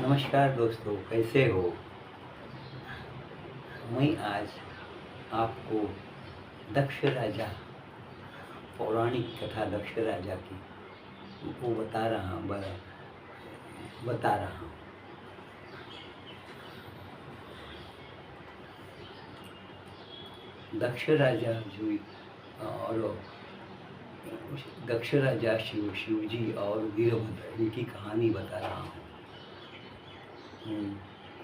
नमस्कार दोस्तों, कैसे हो। मैं आज आपको दक्ष राजा, पौराणिक कथा दक्ष राजा की वो बता रहा हूँ। दक्ष राजा जो और दक्ष राजा शिव जी और वीरभद्र, इनकी कहानी बता रहा हूँ।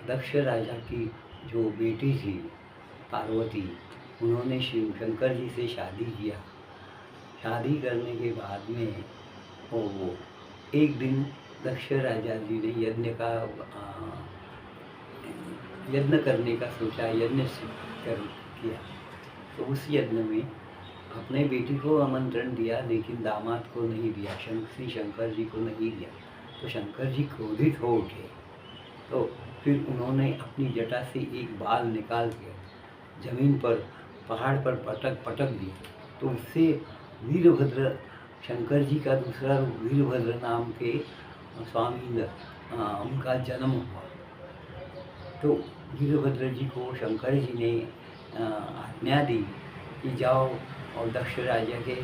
दक्ष राजा की जो बेटी थी पार्वती, उन्होंने शिव शंकर जी से शादी किया। शादी करने के बाद में वो एक दिन दक्ष राजा जी ने यज्ञ करने का सोचा, किया। तो उस यज्ञ में अपने बेटी को आमंत्रण दिया, लेकिन दामाद को नहीं दिया, श्री शंकर जी को नहीं दिया। तो शंकर जी क्रोधित हो उठे। तो फिर उन्होंने अपनी जटा से एक बाल निकाल के जमीन पर, पहाड़ पर पटक दिया। तो उससे वीरभद्र, शंकर जी का दूसरा रूप वीरभद्र नाम के स्वामी उनका जन्म हुआ। तो वीरभद्र जी को शंकर जी ने आज्ञा दी कि जाओ और दक्ष राजा के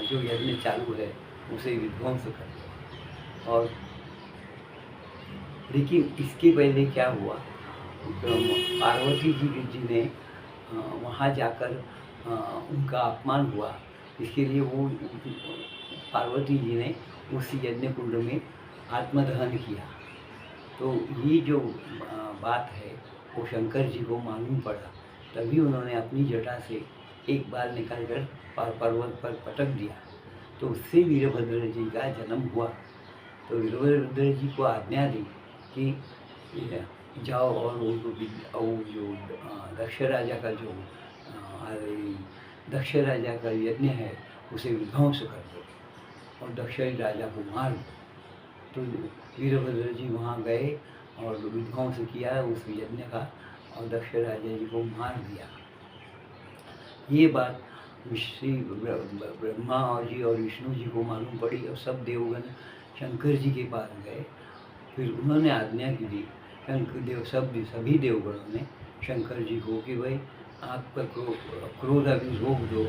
जो यज्ञ चालू है उसे विध्वंस कर दो। और लेकिन इसके पहले क्या हुआ, तो पार्वती जी ने वहाँ जाकर उनका अपमान हुआ। इसके लिए वो पार्वती जी ने उस यज्ञ कुंड में आत्मदहन किया। तो ये जो बात है वो शंकर जी को मालूम पड़ा। तभी उन्होंने अपनी जटा से एक बाल निकालकर पर्वत पर पटक दिया। तो उससे वीरभद्र जी का जन्म हुआ। तो वीरभद्र जी को आज्ञा दी कि जाओ और वो जो दक्ष राजा का जो दक्ष राजा का यज्ञ है उसे विध्वंस कर दो और दक्ष राजा को मार दो। तो वीरभद्र जी वहाँ गए और विध्वंस किया उस यज्ञ का और दक्ष राजा जी को मार दिया। ये बात श्री ब्रह्मा जी और विष्णु जी को मालूम पड़ी और सब देवगण शंकर जी के पास गए। फिर उन्होंने आज्ञा की दी, सभी देवगणों ने शंकर जी को कि भाई आपका क्रोध अभी रोक दो,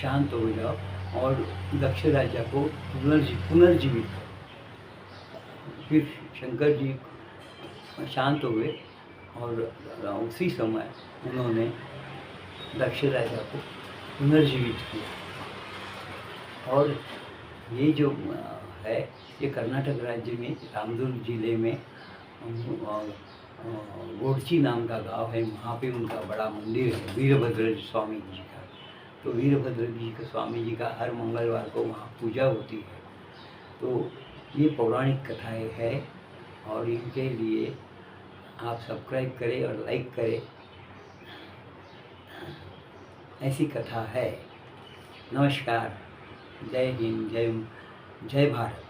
शांत हो जाओ और दक्ष राजा को पुनर्जीवित करो। फिर शंकर जी शांत हुए और उसी समय उन्होंने दक्ष राजा को पुनर्जीवित किया। और ये जो है ये कर्नाटक राज्य में रामदुर्ग जिले में गोडची नाम का गांव है। वहाँ पे उनका बड़ा मंदिर है वीरभद्र स्वामी जी का। तो वीरभद्र जी का स्वामी जी का हर मंगलवार को वहाँ पूजा होती है। तो ये पौराणिक कथाएं है और इनके लिए आप सब्सक्राइब करें और लाइक करें। ऐसी कथा है। नमस्कार, जय हिंद, जय भारत।